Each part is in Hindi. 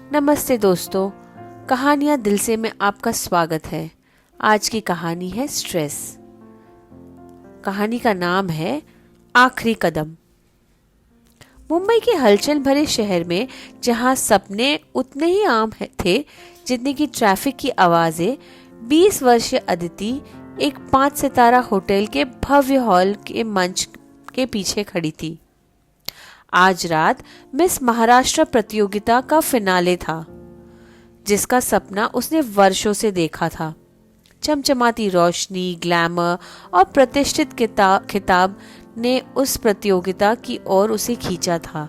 नमस्ते दोस्तों, कहानियाँ दिल से में आपका स्वागत है। आज की कहानी है स्ट्रेस। कहानी का नाम है आखिरी कदम। मुंबई के हलचल भरे शहर में जहाँ सपने उतने ही आम थे जितने की ट्रैफिक की आवाजें, 20 वर्षीय अदिति एक 5 सितारा होटल के भव्य हॉल के मंच के पीछे खड़ी थी। आज रात मिस महाराष्ट्र प्रतियोगिता का फिनाले था, जिसका सपना उसने वर्षों से देखा था। चमचमाती रोशनी, ग्लैमर और प्रतिष्ठित खिताब ने उस प्रतियोगिता की ओर उसे खींचा था,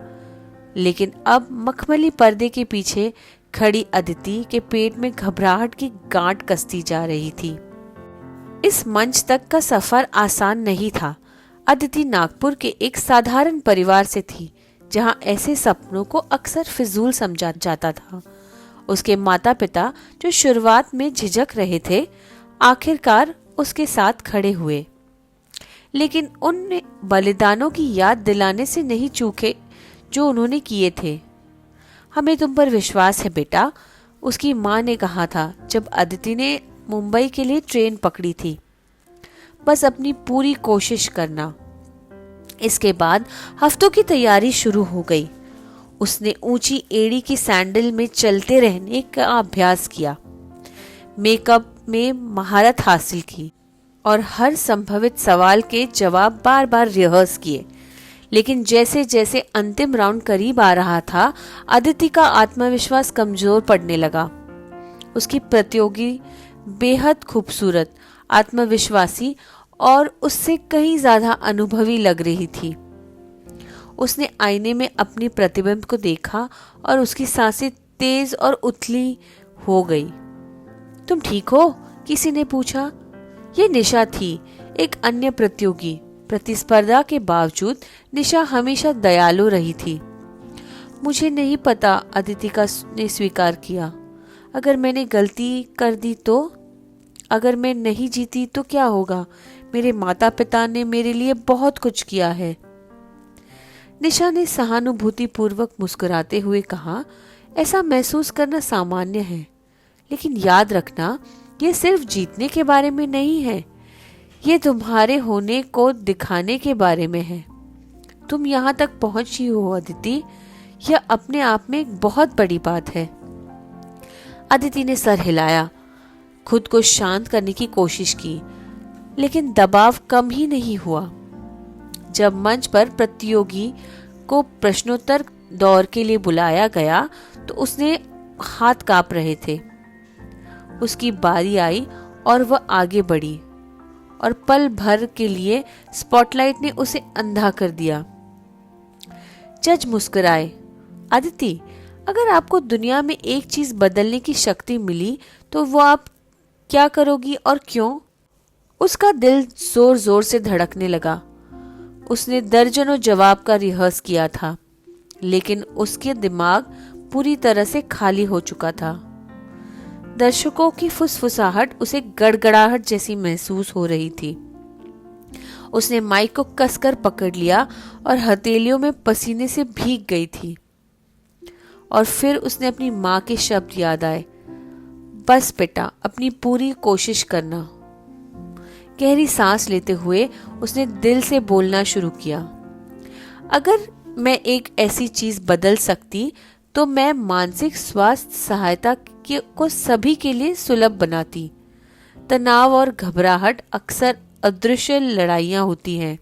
लेकिन अब मखमली पर्दे के पीछे खड़ी अदिति के पेट में घबराहट की गांठ कसती जा रही थी। इस मंच तक का सफर आसान नहीं था। अदिति नागपुर के एक साधारण परिवार से थी, जहां ऐसे सपनों को अक्सर फिजूल समझा जाता था। उसके माता पिता, जो शुरुआत में झिझक रहे थे, आखिरकार उसके साथ खड़े हुए, लेकिन उन बलिदानों की याद दिलाने से नहीं चूके जो उन्होंने किए थे। हमें तुम पर विश्वास है बेटा, उसकी माँ ने कहा था जब अदिति ने मुंबई के लिए ट्रेन पकड़ी थी। बस अपनी पूरी कोशिश करना। इसके बाद हफ्तों की तैयारी शुरू हो गई। उसने ऊंची एड़ी की सैंडल में चलते रहने का अभ्यास किया, मेकअप में महारत हासिल की और हर संभावित सवाल के जवाब बार बार रिहर्स किए। लेकिन जैसे जैसे अंतिम राउंड करीब आ रहा था, अदिति का आत्मविश्वास कमजोर पड़ने लगा। उसकी प्रतियोगी बेहद खूबसूरत, आत्मविश्वासी और उससे कहीं ज्यादा अनुभवी लग रही थी। उसने आईने में अपनी प्रतिबिंब को देखा और उसकी सांसें तेज और उथली हो गई। तुम ठीक हो? किसी ने पूछा। यह निशा थी, एक अन्य प्रतियोगी। प्रतिस्पर्धा के बावजूद निशा हमेशा दयालु रही थी। मुझे नहीं पता, अदिति ने स्वीकार किया। अगर मैंने गलती कर दी तो? अगर मैं नहीं जीती तो क्या होगा? मेरे माता पिता ने मेरे लिए बहुत कुछ किया है। निशा ने सहानुभूतिपूर्वक मुस्कुराते हुए कहा, ऐसा महसूस करना सामान्य है, लेकिन याद रखना, ये सिर्फ जीतने के बारे में नहीं है, ये तुम्हारे होने को दिखाने के बारे में है। तुम यहाँ तक पहुंची हो अदिति, यह अपने आप में एक बहुत बड़ी बात है। अदिति ने सर हिलाया, खुद को शांत करने की कोशिश की, लेकिन दबाव कम ही नहीं हुआ। जब मंच पर प्रतियोगी को प्रश्नोत्तर दौर के लिए बुलाया गया तो उसने हाथ कांप रहे थे। उसकी बारी आई और वह आगे बढ़ी और पल भर के लिए स्पॉटलाइट ने उसे अंधा कर दिया। जज मुस्कुराए। अदिति, अगर आपको दुनिया में एक चीज बदलने की शक्ति मिली तो वो आप क्या करोगी और क्यों? उसका दिल जोर जोर से धड़कने लगा। उसने दर्जनों जवाब का रिहर्स किया था, लेकिन उसके दिमाग पूरी तरह से खाली हो चुका था। दर्शकों की फुसफुसाहट उसे गड़गड़ाहट जैसी महसूस हो रही थी। उसने माइक को कसकर पकड़ लिया और हथेलियों में पसीने से भीग गई थी। और फिर उसने अपनी माँ के शब्द याद आए, बस बेटा, अपनी पूरी कोशिश करना। गहरी सांस लेते हुए उसने दिल से बोलना शुरू किया, अगर मैं एक ऐसी चीज बदल सकती तो मैं मानसिक स्वास्थ्य सहायता को सभी के लिए सुलभ बनाती। तनाव और घबराहट अक्सर अदृश्य लड़ाइयां होती हैं,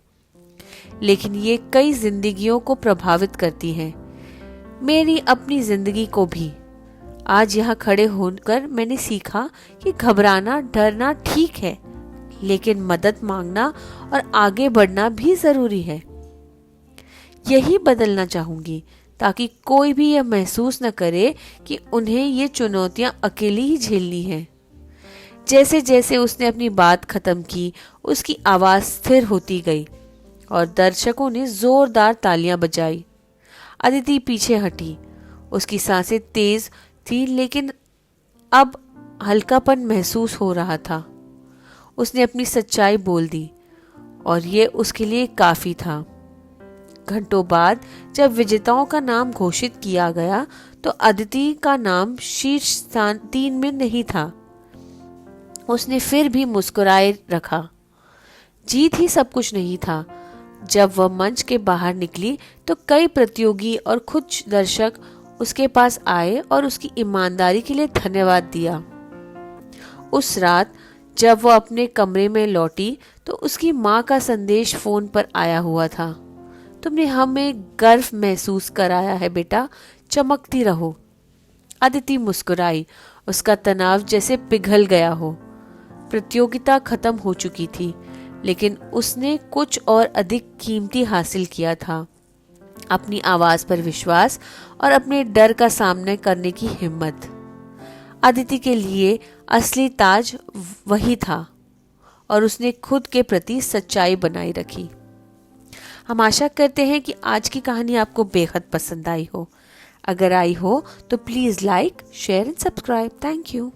लेकिन ये कई जिंदगियों को प्रभावित करती हैं, मेरी अपनी जिंदगी को भी। आज यहाँ खड़े होकर मैंने सीखा कि घबराना, डरना ठीक है, लेकिन मदद मांगना और आगे बढ़ना भी जरूरी है। यही बदलना चाहूंगी, ताकि कोई भी यह महसूस न करे कि उन्हें ये चुनौतियां अकेली ही झेलनी हैं। जैसे जैसे उसने अपनी बात खत्म की, उसकी आवाज स्थिर होती गई और दर्शकों ने जोरदार तालियां बजाई। अदिति पीछे हटी। उसकी सांसें तेज थी, लेकिन अब हल्कापन महसूस हो रहा था। उसने अपनी सच्चाई बोल दी और ये उसके लिए काफी था। घंटों बाद जब विजेताओं का नाम घोषित किया गया तो अदिति का नाम शीर्ष स्थान 3 में नहीं था। उसने फिर भी मुस्कुराए रखा। जीत ही सब कुछ नहीं था। जब वह मंच के बाहर निकली तो कई प्रतियोगी और कुछ दर्शक उसके पास आए और उसकी ईमानदारी के लिए धन्यवाद दिया। उस रात जब वह अपने कमरे में लौटी तो उसकी माँ का संदेश फोन पर आया हुआ था। तुमने हमें गर्व महसूस कराया है बेटा, चमकती रहो। अदिति मुस्कुराई। उसका तनाव जैसे पिघल गया हो। प्रतियोगिता खत्म हो चुकी थी, लेकिन उसने कुछ और अधिक कीमती हासिल किया था, अपनी आवाज पर विश्वास और अपने डर का सामना करने की हिम्मत। अदिति के लिए असली ताज वही था और उसने खुद के प्रति सच्चाई बनाए रखी। हम आशा करते हैं कि आज की कहानी आपको बेहद पसंद आई हो। अगर आई हो तो please like, share and subscribe. Thank you.